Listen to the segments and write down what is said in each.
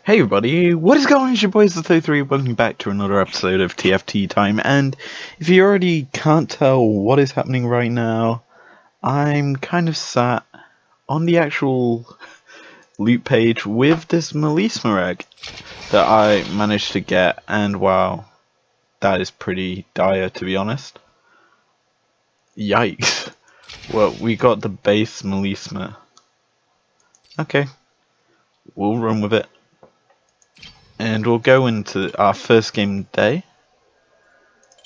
Hey everybody, what is going on? It's your boys the 33, welcome back to another episode of TFT Time, and if you already can't tell what is happening right now, I'm kind of sat on the actual loot page with this Melisma egg that I managed to get, and wow, that is pretty dire to be honest. Yikes. Well, we got the base Melisma. Okay, we'll run with it. And we'll go into our first game day,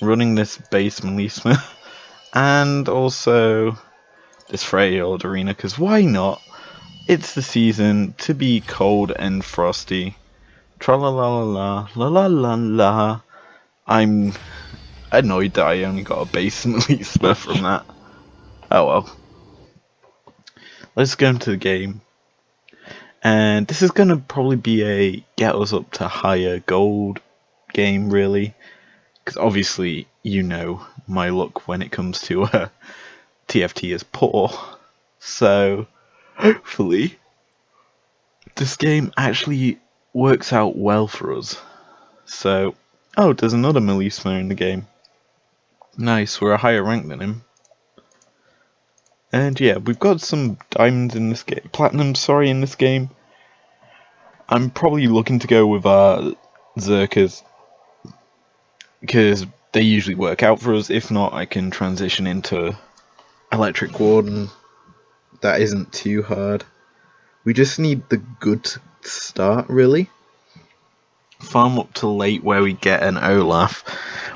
running this base Melisma, and also this Frey old arena, because why not? It's the season to be cold and frosty. Tra la la la la la la la. I'm annoyed that I only got a base Melisma from that. Oh well. Let's go into the game. And this is going to probably be a get us up to higher gold game, really. Because obviously, you know, my luck when it comes to TFT is poor. So, hopefully, this game actually works out well for us. So, oh, there's another Melisma in the game. Nice, we're a higher rank than him. And yeah, we've got some diamonds in this game. Platinum, sorry, in this game. I'm probably looking to go with our Zerkers, because they usually work out for us. If not, I can transition into Electric Warden. That isn't too hard. We just need the good start, really. Farm up to late where we get an Olaf.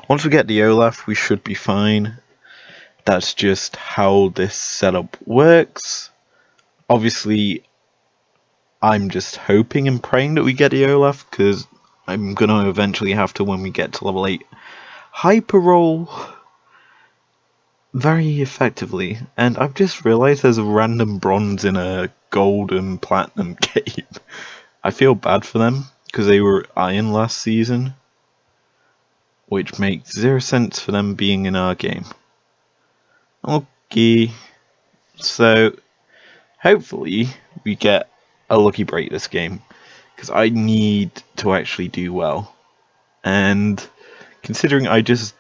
Once we get the Olaf, we should be fine. That's just how this setup works. Obviously, I'm just hoping and praying that we get the Olaf, because I'm going to eventually have to, when we get to level 8, hyper roll very effectively. And I've just realised there's a random bronze in a gold and platinum game. I feel bad for them, because they were iron last season, which makes 0 sense for them being in our game. Okay, so hopefully we get a lucky break this game, because I need to actually do well. And considering I just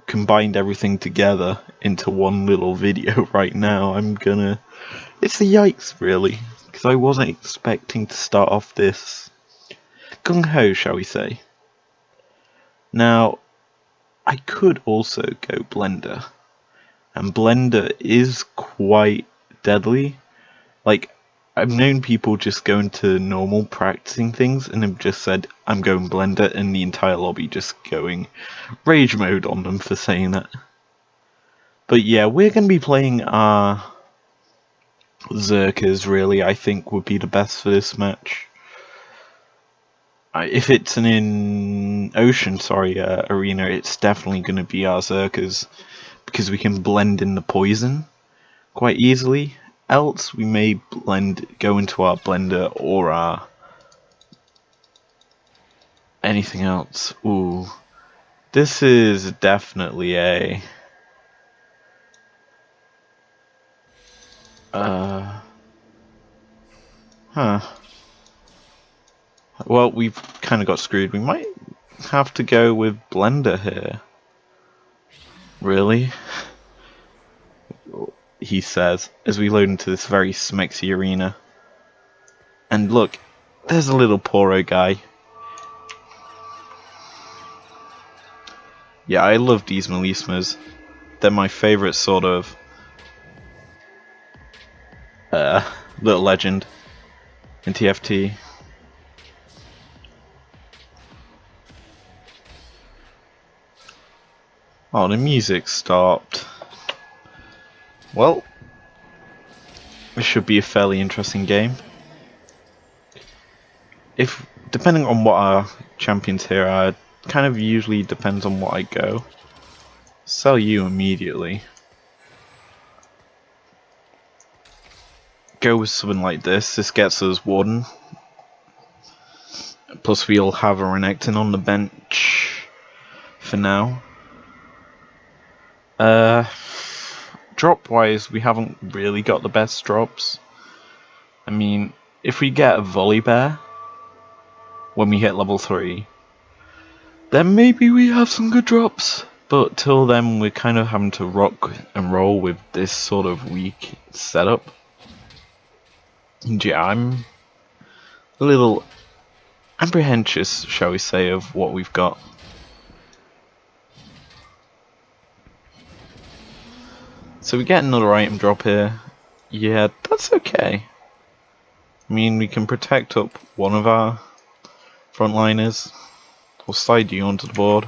combined everything together into one little video right now, it's a yikes really, because I wasn't expecting to start off this gung-ho, shall we say. Now, I could also go Blender, and Blender is quite deadly. Like, I've known people just go into normal practicing things and have just said, I'm going Blender, and the entire lobby just going rage mode on them for saying that. But yeah, we're going to be playing our Zerkers, really, I think would be the best for this match. If it's an arena, it's definitely going to be our Zerkers, because we can blend in the poison quite easily. Else we may go into our blender or our anything else. Ooh, this is definitely a well, we've kind of got screwed. We might have to go with blender here. Really? He says, as we load into this very smexy arena. And look, there's a little poro guy. Yeah, I love these Melismas. They're my favourite sort of little legend in TFT. Oh, the music stopped. Well, this should be a fairly interesting game. Depending on what our champions here are, kind of usually depends on what I go. Sell you immediately. Go with something like this. This gets us Warden. Plus we'll have a Renekton on the bench for now. Drop wise, we haven't really got the best drops. I mean, if we get a Volley Bear, when we hit level 3, then maybe we have some good drops. But till then, we're kind of having to rock and roll with this sort of weak setup. And yeah, I'm a little apprehensive, shall we say, of what we've got. So we get another item drop here. Yeah, that's okay. I mean, we can protect up one of our frontliners. We'll slide you onto the board.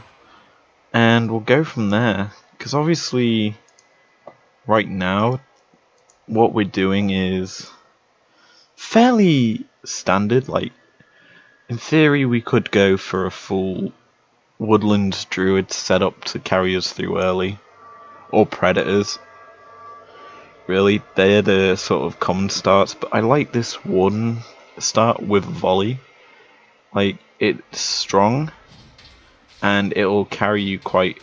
And we'll go from there. Because obviously, right now, what we're doing is fairly standard. Like, in theory, we could go for a full woodland druid setup to carry us through early. Or predators. Really, they're the sort of common starts, but I like this one start with volley. Like, it's strong, and it'll carry you quite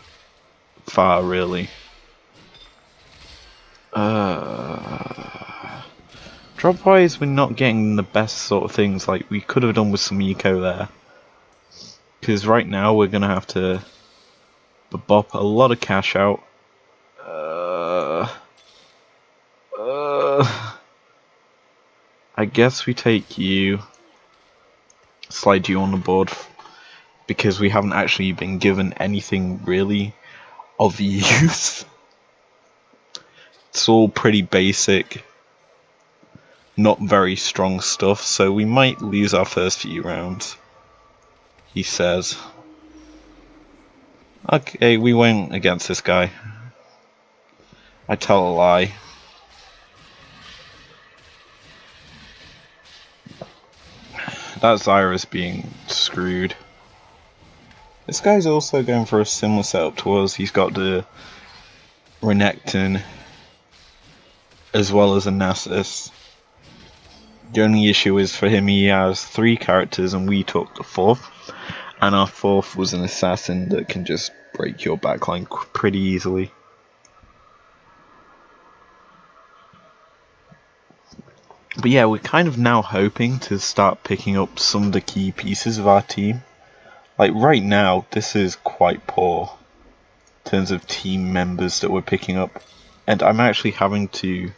far, really. Drop wise, we're not getting the best sort of things like we could have done with some eco there. Because right now we're gonna have to bop a lot of cash out. I guess we take you, slide you on the board, because we haven't actually been given anything really of use. It's all pretty basic, not very strong stuff, so we might lose our first few rounds, he says. Okay, we went against this guy. I tell a lie. That's Iris being screwed. This guy's also going for a similar setup to us. He's got the Renekton as well as a Nasus. The only issue is for him he has 3 characters and we took the 4th. And our 4th was an assassin that can just break your backline pretty easily. But yeah, we're kind of now hoping to start picking up some of the key pieces of our team. Like right now, this is quite poor in terms of team members that we're picking up. And I'm actually having to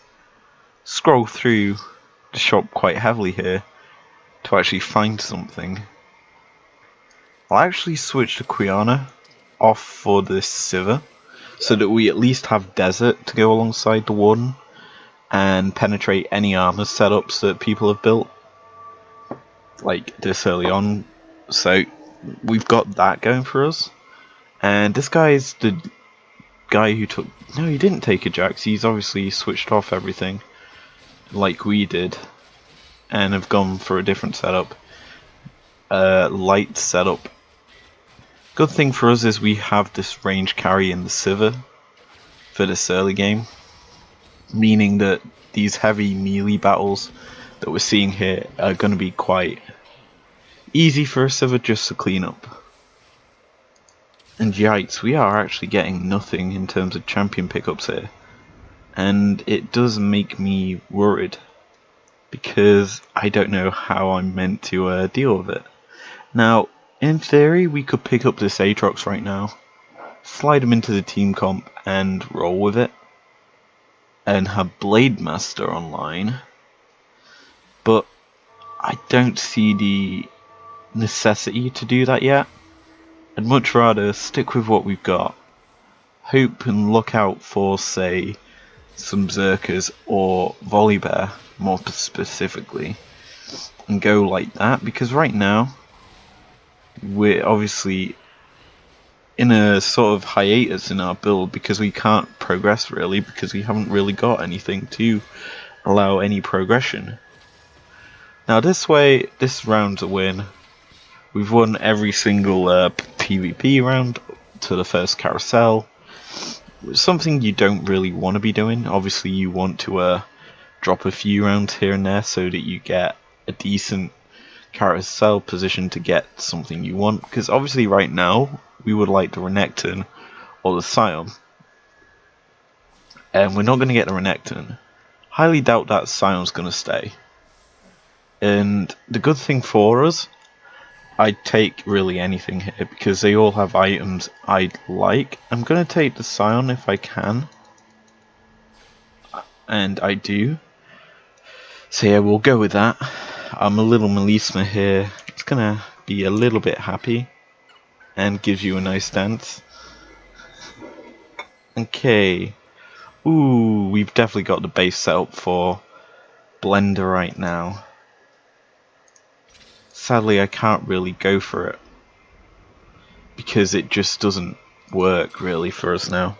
scroll through the shop quite heavily here to actually find something. I'll actually switch the Quiana off for this Sivir, so that we at least have Desert to go alongside the Warden and penetrate any armor setups that people have built like this early on. So we've got that going for us. And this guy is the guy who took... No, he didn't take a Jax. He's obviously switched off everything like we did and have gone for a different setup. Light setup. Good thing for us is we have this range carry in the Sivir for this early game, meaning that these heavy melee battles that we're seeing here are going to be quite easy for a Sivir just to clean up. And yikes, we are actually getting nothing in terms of champion pickups here, and it does make me worried because I don't know how I'm meant to deal with it. Now, in theory, we could pick up this Aatrox right now, slide him into the team comp and roll with it, and have Blade Master online, but I don't see the necessity to do that yet. I'd much rather stick with what we've got, hope and look out for, say, some Zerkers or Volibear more specifically, and go like that, because right now we're obviously in a sort of hiatus in our build because we can't progress really, because we haven't really got anything to allow any progression. Now this way, this round's a win. We've won every single PvP round to the first carousel. Something you don't really want to be doing. Obviously you want to drop a few rounds here and there so that you get a decent carousel position to get something you want, because obviously right now we would like the Renekton or the Scion, and we're not going to get the Renekton. Highly doubt that Scion's going to stay. And the good thing for us I'd take really anything here because they all have items I'd like. I'm gonna take the Scion if I can. And I do. So yeah, we'll go with that. I'm a little Melisma here. It's gonna be a little bit happy and gives you a nice dance. Okay. Ooh, we've definitely got the base set up for Blender right now. Sadly, I can't really go for it because it just doesn't work really for us now.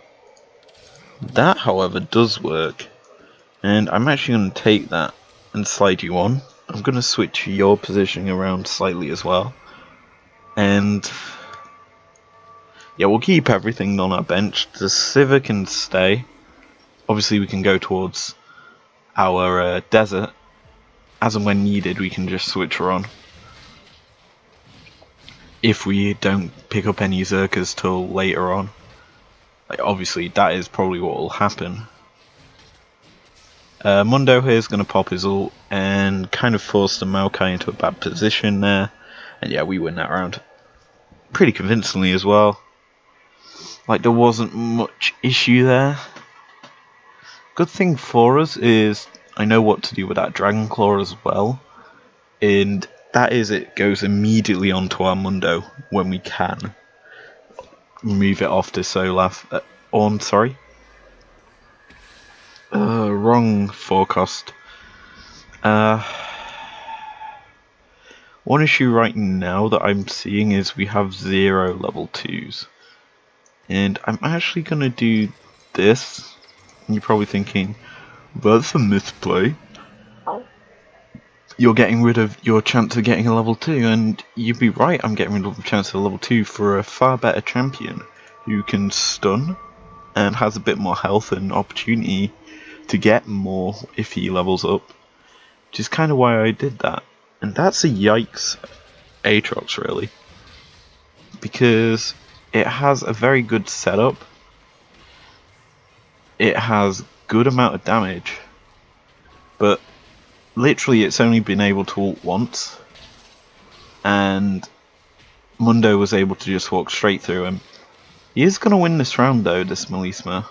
That, however, does work, and I'm actually going to take that and slide you on. I'm going to switch your positioning around slightly as well, and yeah, we'll keep everything on our bench. The Civer can stay. Obviously, we can go towards our desert. As and when needed, we can just switch her on. If we don't pick up any Zerkers till later on. Like, obviously, that is probably what will happen. Mundo here is going to pop his ult and kind of force the Maokai into a bad position there. And yeah, we win that round. Pretty convincingly as well. Like, there wasn't much issue there. Good thing for us is I know what to do with that Dragon Claw as well. And that is, it goes immediately onto our Mundo when we can. Move it off to Olaf. Ornn, sorry. Wrong forecast. One issue right now that I'm seeing is we have 0 level 2s. And I'm actually going to do this. And you're probably thinking, that's a misplay. You're getting rid of your chance of getting a level 2, and you'd be right, I'm getting rid of the chance of a level 2 for a far better champion who can stun and has a bit more health and opportunity to get more if he levels up. Which is kind of why I did that. And that's a yikes Aatrox really. Because it has a very good setup. It has good amount of damage. But literally it's only been able to ult once. And Mundo was able to just walk straight through him. He is going to win this round though, this Melisma.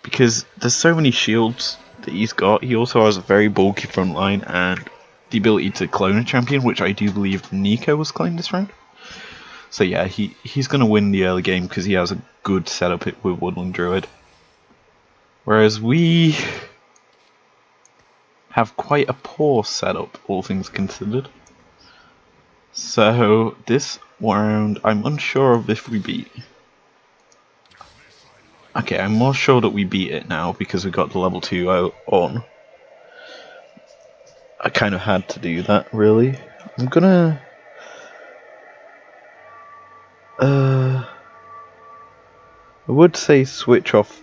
Because there's so many shields that he's got. He also has a very bulky front line and the ability to clone a champion, which I do believe Nico was cloned this round. So yeah, he's going to win the early game because he has a good setup with Woodland Druid. Whereas we have quite a poor setup, all things considered. So this round, I'm unsure of if we beat. Okay, I'm more sure that we beat it now because we got the level 2 on. I kind of had to do that, really. I'm gonna... I would say switch off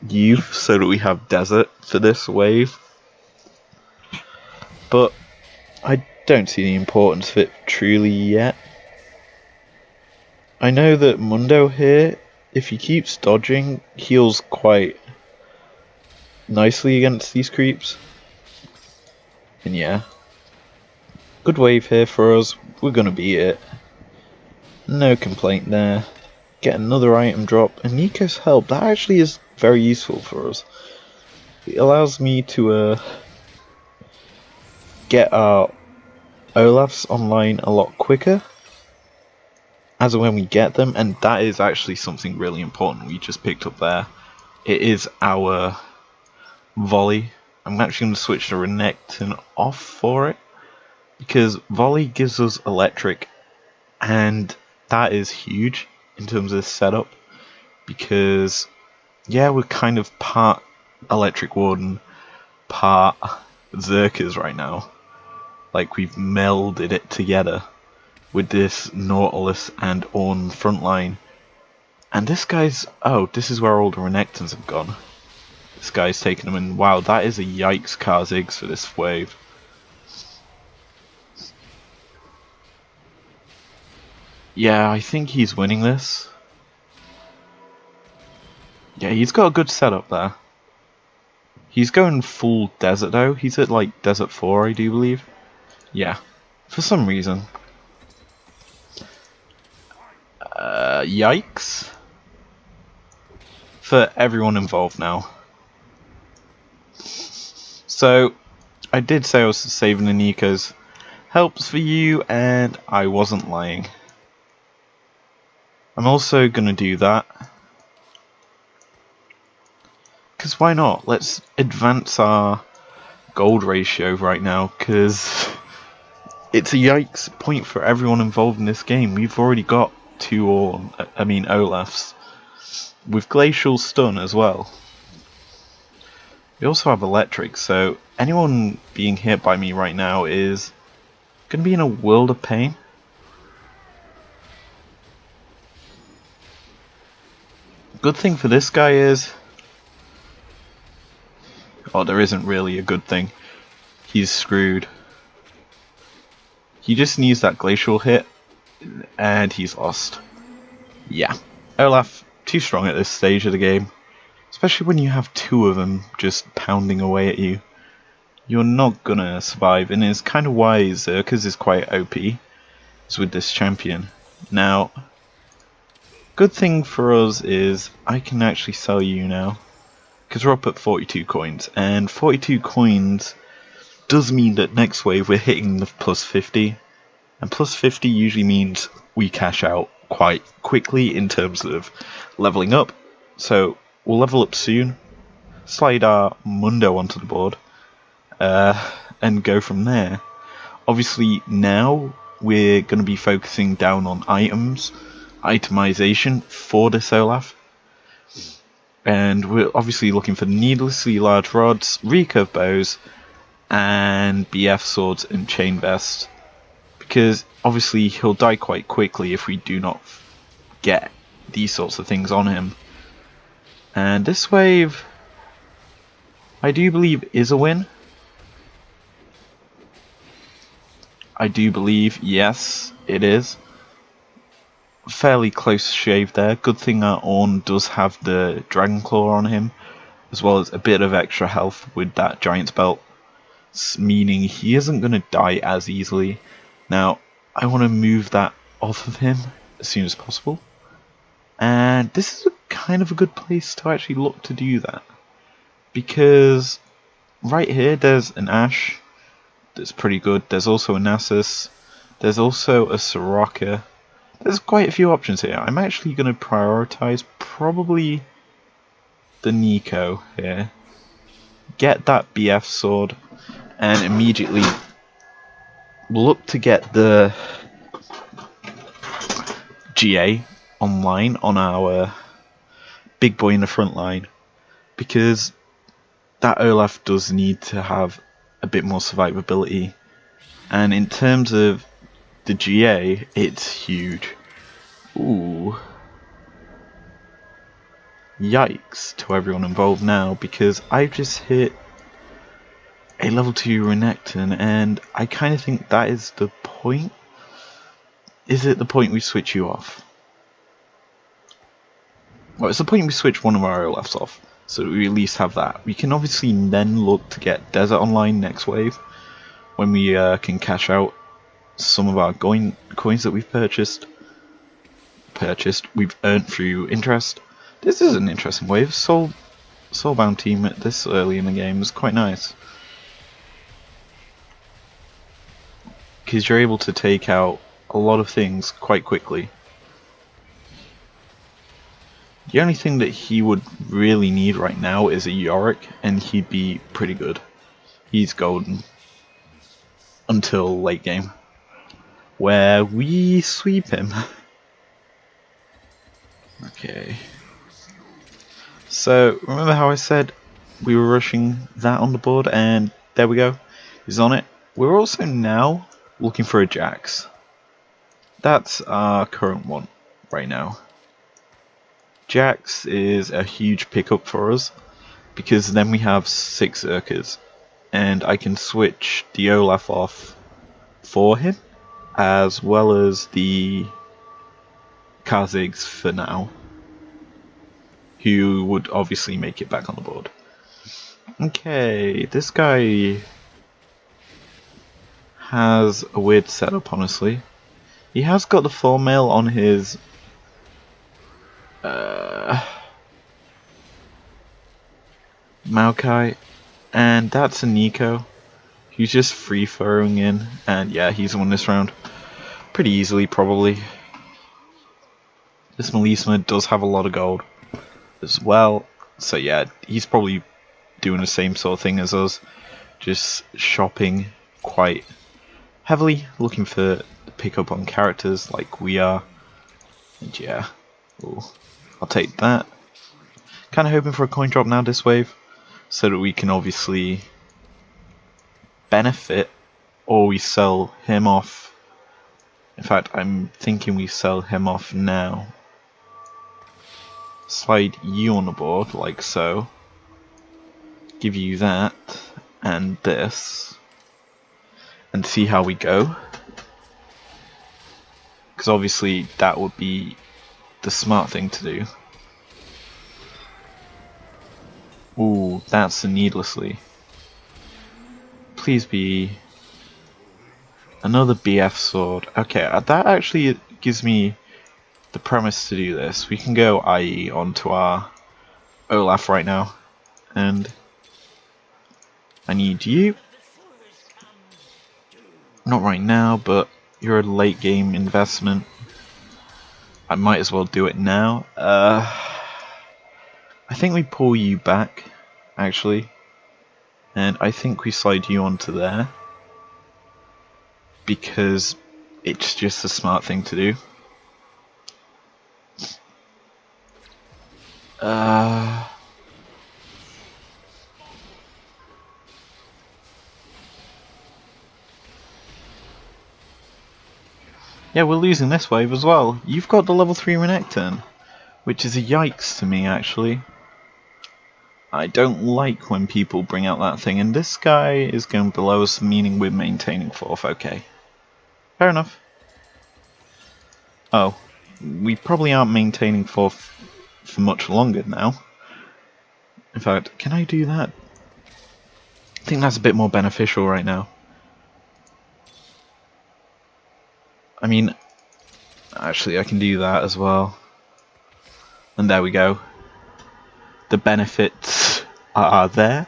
Youth so that we have Desert for this wave. But I don't see the importance of it truly yet. I know that Mundo here, if he keeps dodging, heals quite nicely against these creeps. And yeah, good wave here for us. We're gonna beat it. No complaint there. Get another item drop, and Nico's help. That actually is very useful for us. It allows me to get our Olafs online a lot quicker as and when we get them, and that is actually something really important we just picked up there. It is our volley. I'm actually going to switch to Renekton off for it because volley gives us electric, and that is huge in terms of setup because yeah, we're kind of part electric warden, part Zerkers right now. Like, we've melded it together with this Nautilus and Ornn frontline. And this guy's... oh, this is where all the Renekton's have gone. This guy's taken them in. Wow, that is a yikes Kha'Zix for this wave. Yeah, I think he's winning this. Yeah, he's got a good setup there. He's going full desert though. He's at like desert 4, I do believe. Yeah, for some reason. Yikes. For everyone involved now. So, I did say I was saving the Nico's helps for you, and I wasn't lying. I'm also gonna do that. Because why not? Let's advance our gold ratio right now, because it's a yikes point for everyone involved in this game. We've already got Olafs. With Glacial Stun as well. We also have Electric, so anyone being hit by me right now is going to be in a world of pain. Good thing for this guy is... oh, there isn't really a good thing. He's screwed. He just needs that Glacial hit, and he's lost. Yeah. Olaf, too strong at this stage of the game. Especially when you have two of them just pounding away at you. You're not gonna survive, and it's kind of why Xerxes is quite OP, is with this champion. Now, good thing for us is I can actually sell you now, because we're up at 42 coins, and 42 coins does mean that next wave we're hitting the plus 50, and plus 50 usually means we cash out quite quickly in terms of leveling up. So we'll level up soon, slide our Mundo onto the board, and go from there. Obviously now we're going to be focusing down on itemization for this Olaf, and we're obviously looking for needlessly large rods, recurve bows, and BF swords and chain vest, because obviously he'll die quite quickly if we do not get these sorts of things on him. And this wave, I do believe, is a win. I do believe, yes, it is. Fairly close shave there. Good thing our Ornn does have the Dragon Claw on him, as well as a bit of extra health with that Giant's Belt, meaning he isn't going to die as easily. Now, I want to move that off of him as soon as possible. And this is kind of a good place to actually look to do that, because right here there's an Ashe that's pretty good. There's also a Nasus. There's also a Soraka. There's quite a few options here. I'm actually going to prioritize probably the Nico here. Get that BF sword, and immediately look to get the GA online on our big boy in the front line, because that Olaf does need to have a bit more survivability, and in terms of the GA, it's huge. Ooh. Yikes to everyone involved now, because I've just hit a level 2 Renekton, and I kind of think that is the point. Is it the point we switch you off? Well, it's the point we switch one of our Olafs off, so that we at least have that. We can obviously then look to get Desert Online next wave, when we can cash out some of our coins that we've we've earned through interest. This is an interesting wave. Soulbound team at this early in the game is quite nice, because you're able to take out a lot of things quite quickly. The only thing that he would really need right now is a Yorick, and he'd be pretty good. He's golden until late game, where we sweep him. Okay. So, remember how I said we were rushing that on the board, and there we go. He's on it. We're also now looking for a Jax. That's our current one right now. Jax is a huge pickup for us, because then we have 6 Urkers, and I can switch the Olaf off for him, as well as the Khazigs for now, who would obviously make it back on the board. Okay, this guy has a weird setup, honestly. He has got the 4 mail on his Maokai, and that's a Nico. He's just free throwing in, and yeah, he's won this round pretty easily, probably. This Melisma does have a lot of gold as well, so yeah, he's probably doing the same sort of thing as us, just shopping quite heavily, looking for pick up on characters like we are. And yeah, ooh, I'll take that. Kind of hoping for a coin drop now this wave, so that we can obviously benefit, or we sell him off. In fact, I'm thinking we sell him off now. Slide you on the board, like so. Give you that, and this. And see how we go. Because obviously that would be the smart thing to do. Ooh, that's a needlessly. Please be another BF sword. Okay, that actually gives me the premise to do this. We can go IE onto our Olaf right now. And I need you. Not right now, but you're a late game investment. I might as well do it now. I think we pull you back, actually. And I think we slide you onto there. Because it's just a smart thing to do. Yeah, we're losing this wave as well. You've got the level 3 Renekton, which is a yikes to me, actually. I don't like when people bring out that thing, and this guy is going below us, meaning we're maintaining 4th. Okay. Fair enough. Oh, we probably aren't maintaining 4th for much longer now. In fact, can I do that? I think that's a bit more beneficial right now. I mean, actually I can do that as well. And there we go. The benefits are there.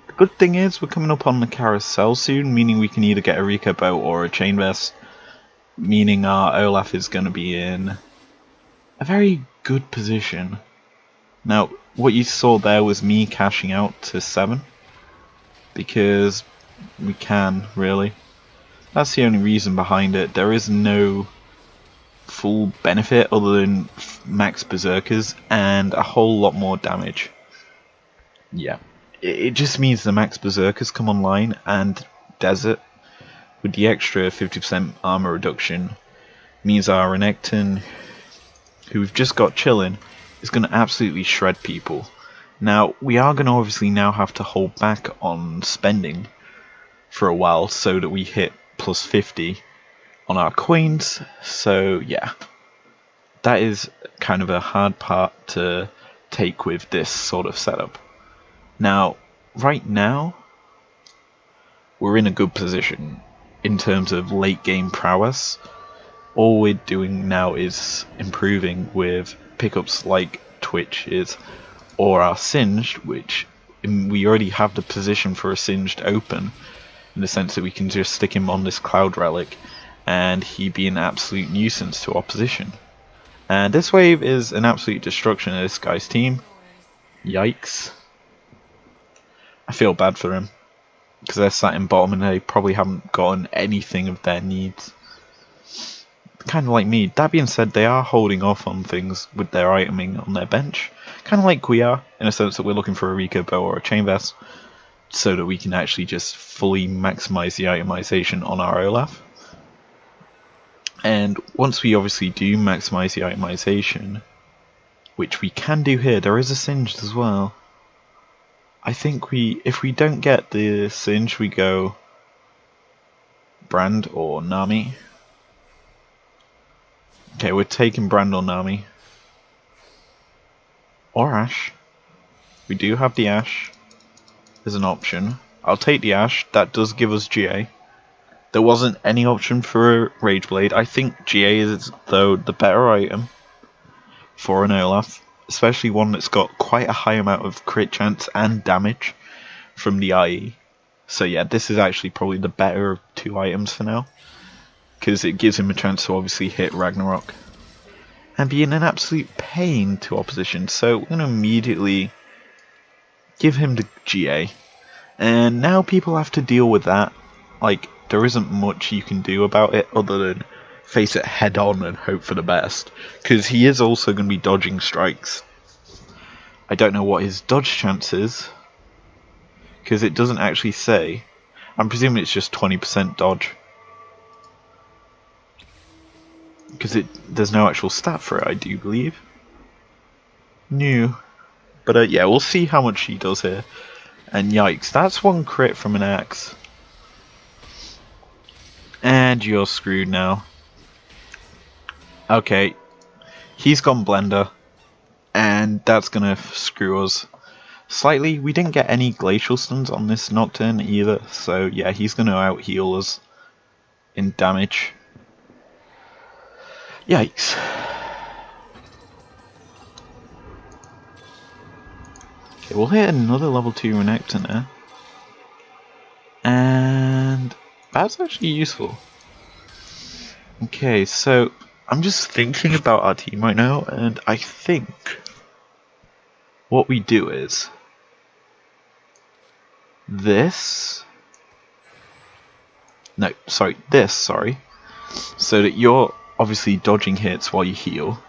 The good thing is we're coming up on the carousel soon, meaning we can either get a Rico boat or a chain vest. Meaning our Olaf is going to be in a very good position. Now, what you saw there was me cashing out to 7. Because we can, really. That's the only reason behind it. There is no full benefit other than max berserkers and a whole lot more damage. Yeah. It just means the max berserkers come online and desert with the extra 50% armor reduction means our Renekton, who we've just got chilling, is going to absolutely shred people. Now, we are going to obviously now have to hold back on spending for a while so that we hit plus 50 on our coins. So yeah, that is kind of a hard part to take with this sort of setup. Now, right now, we're in a good position in terms of late game prowess. All we're doing now is improving with pickups like Twitches or our Singed, which we already have the position for a Singed open, in the sense that we can just stick him on this Cloud Relic and he'd be an absolute nuisance to opposition. And this wave is an absolute destruction of this guy's team. Yikes. I feel bad for him, because they're sat in bottom and they probably haven't gotten anything of their needs. Kind of like me. That being said, they are holding off on things with their iteming on their bench. Kind of like we are, in a sense that we're looking for a Rico bow or a chain vest, so that we can actually just fully maximize the itemization on our Olaf. And once we obviously do maximize the itemization, which we can do here, there is a Singed as well. I think if we don't get the Singed, we go Brand or Nami. Okay, we're taking Brand or Nami. Or Ashe. We do have the Ashe as an option. I'll take the Ashe. That does give us GA. There wasn't any option for a Rage Blade. I think GA is, though, the better item. for an Olaf, especially one that's got quite a high amount of crit chance and damage from the IE. So yeah, this is actually probably the better of 2 items for now, because it gives him a chance to obviously hit Ragnarok and be in an absolute pain to opposition. So we're going to immediately give him the GA, and now people have to deal with that. Like, there isn't much you can do about it other than face it head on and hope for the best, because he is also going to be dodging strikes. I don't know what his dodge chance is, because it doesn't actually say. I'm presuming it's just 20% dodge, because there's no actual stat for it, I do believe. New. But yeah, we'll see how much he does here. And yikes, that's 1 crit from an axe. And you're screwed now. Okay, he's gone Blender, and that's gonna screw us slightly. We didn't get any glacial stuns on this Nocturne either, so yeah, he's gonna out heal us in damage. Yikes. Okay, we'll hit another level 2 Renekton there. And that's actually useful. Okay, so I'm just thinking about our team right now, and I think what we do is this, so that you're obviously dodging hits while you heal.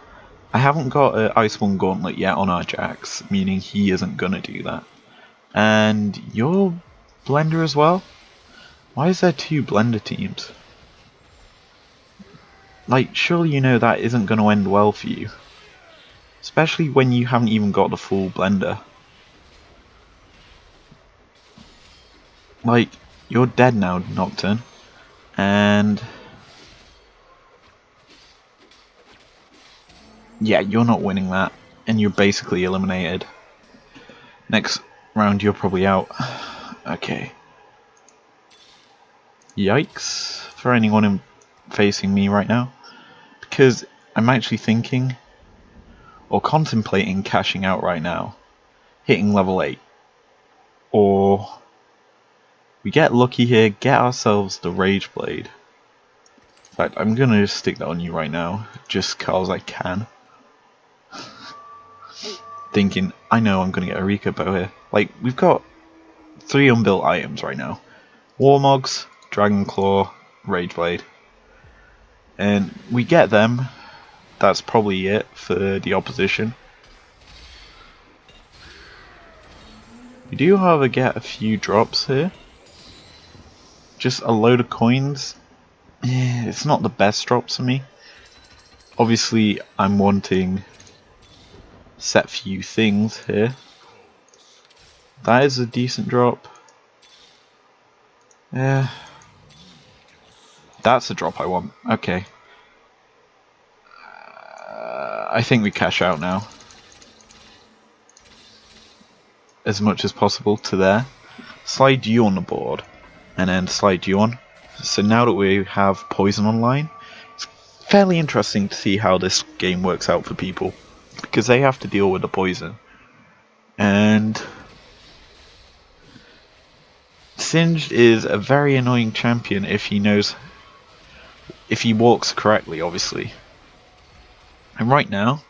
I haven't got an Iceborne Gauntlet yet on our Jax, meaning he isn't gonna do that. And you're Blender as well? Why is there 2 Blender teams? Like, surely you know that isn't gonna end well for you. Especially when you haven't even got the full Blender. Like, you're dead now, Nocturne. And yeah, you're not winning that, and you're basically eliminated. Next round, you're probably out. Okay. Yikes for anyone facing me right now, because I'm actually thinking or contemplating cashing out right now, hitting level 8, or we get lucky here, get ourselves the Rage Blade. In fact, I'm gonna just stick that on you right now, just cause I can. Thinking, I know I'm gonna get a Rika bow here. Like, we've got 3 unbuilt items right now. Warmogs, Dragon Claw, Rage Blade. And we get them, that's probably it for the opposition. We do, however, get a few drops here. Just a load of coins. Yeah, it's not the best drops for me. Obviously, I'm wanting set few things here. That is a decent drop. Yeah. That's a drop I want. Okay. I think we cash out now. As much as possible to there. Slide you on the board. And then slide you on. So now that we have Poison online, it's fairly interesting to see how this game works out for people. Because they have to deal with the poison. And Singed is a very annoying champion if he walks correctly, obviously. And right now,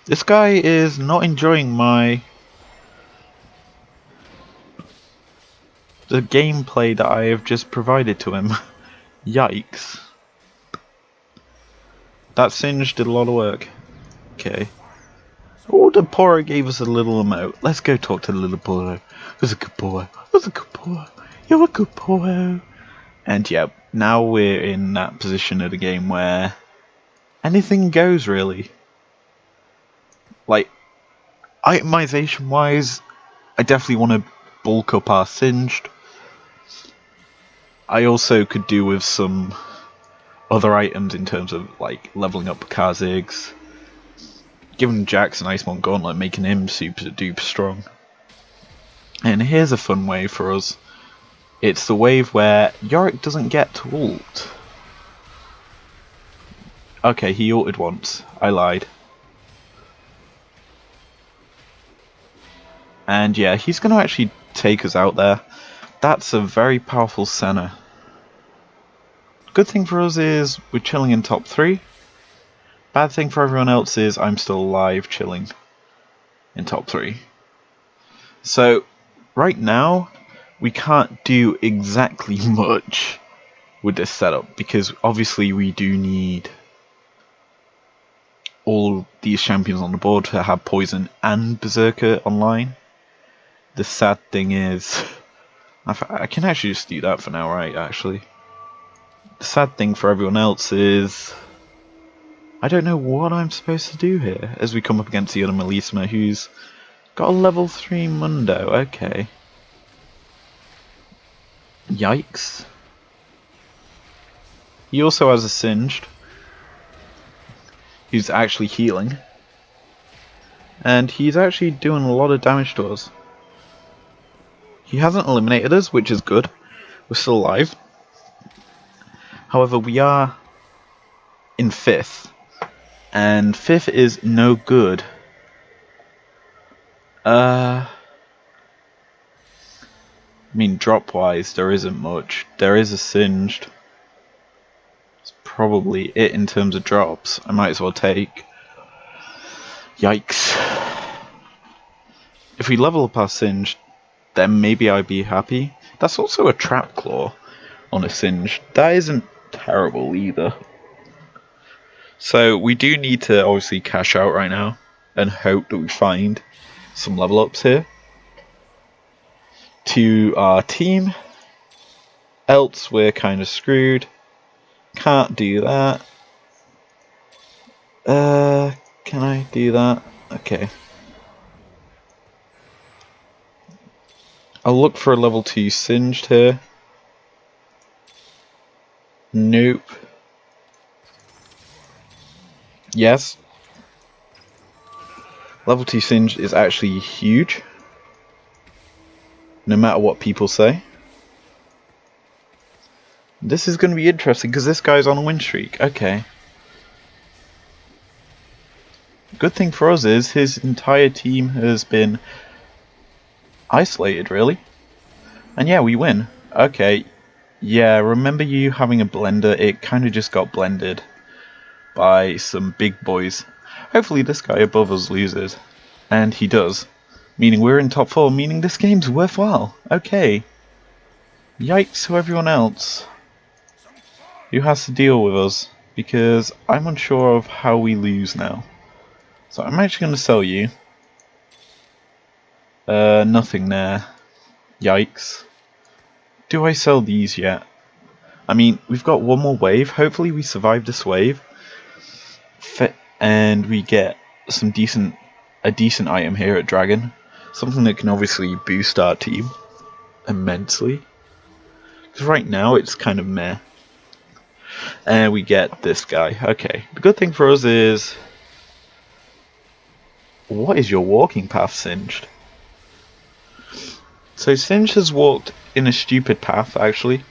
this guy is not enjoying the gameplay that I have just provided to him. Yikes. That Singed did a lot of work. Okay. Oh, the Poro gave us a little emote. Let's go talk to the little Poro. Who's a good boy? Who's a good boy? You're a good boy. And yeah, now we're in that position of the game where anything goes, really. Like, itemization wise, I definitely want to bulk up our Singed. I also could do with some other items in terms of like leveling up Kha'Zix, giving Jax an Iceborne Gauntlet, making him super duper strong. And here's a fun wave for us. It's the wave where Yorick doesn't get to ult. Okay, he ulted once. I lied. And yeah, he's going to actually take us out there. That's a very powerful center. Good thing for us is we're chilling in top 3. Bad thing for everyone else is I'm still alive chilling in top 3. So right now we can't do exactly much with this setup because obviously we do need all these champions on the board to have Poison and Berserker online. The sad thing is I can actually just do that for now, right? Actually, the sad thing for everyone else is I don't know what I'm supposed to do here as we come up against the other Melisma who's got a level 3 Mundo. Okay. Yikes. He also has a Singed who's actually healing. And he's actually doing a lot of damage to us. He hasn't eliminated us, which is good. We're still alive. However, we are in 5th. And 5th is no good. I mean, drop-wise, there isn't much. There is a Singed. It's probably it in terms of drops. I might as well take. Yikes. If we level up our Singed, then maybe I'd be happy. That's also a Trap Claw on a Singed. That isn't terrible either. So we do need to obviously cash out right now and hope that we find some level ups here to our team. Else we're kind of screwed. Can't do that. Can I do that? Okay. I'll look for a level 2 Singed here. Nope. Yes. Level 2 Singed is actually huge. No matter what people say. This is going to be interesting because this guy's on a win streak. Okay. Good thing for us is his entire team has been isolated, really. And yeah, we win. Okay. Yeah, remember you having a blender? It kind of just got blended by some big boys. Hopefully this guy above us loses. And he does. Meaning we're in top 4, meaning this game's worthwhile. Okay. Yikes to everyone else who has to deal with us, because I'm unsure of how we lose now. So I'm actually going to sell you. Nothing there. Yikes. Do I sell these yet? I mean, we've got one more wave. Hopefully we survive this wave. And we get a decent item here at Dragon. Something that can obviously boost our team immensely. Because right now it's kind of meh. And we get this guy. Okay. The good thing for us is... What is your walking path, Singed? So Singed has walked in a stupid path, actually.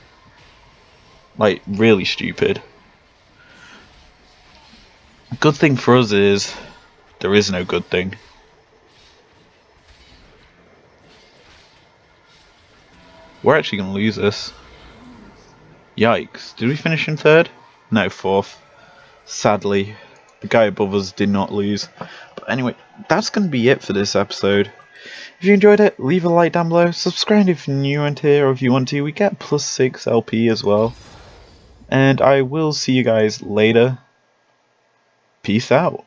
Like, really stupid. Good thing for us is... There is no good thing. We're actually going to lose this. Yikes. Did we finish in 3rd? No, 4th. Sadly, the guy above us did not lose. But anyway, that's going to be it for this episode. If you enjoyed it, leave a like down below. Subscribe if you're new around here, or if you want to. We get +6 LP as well. And I will see you guys later. Peace out.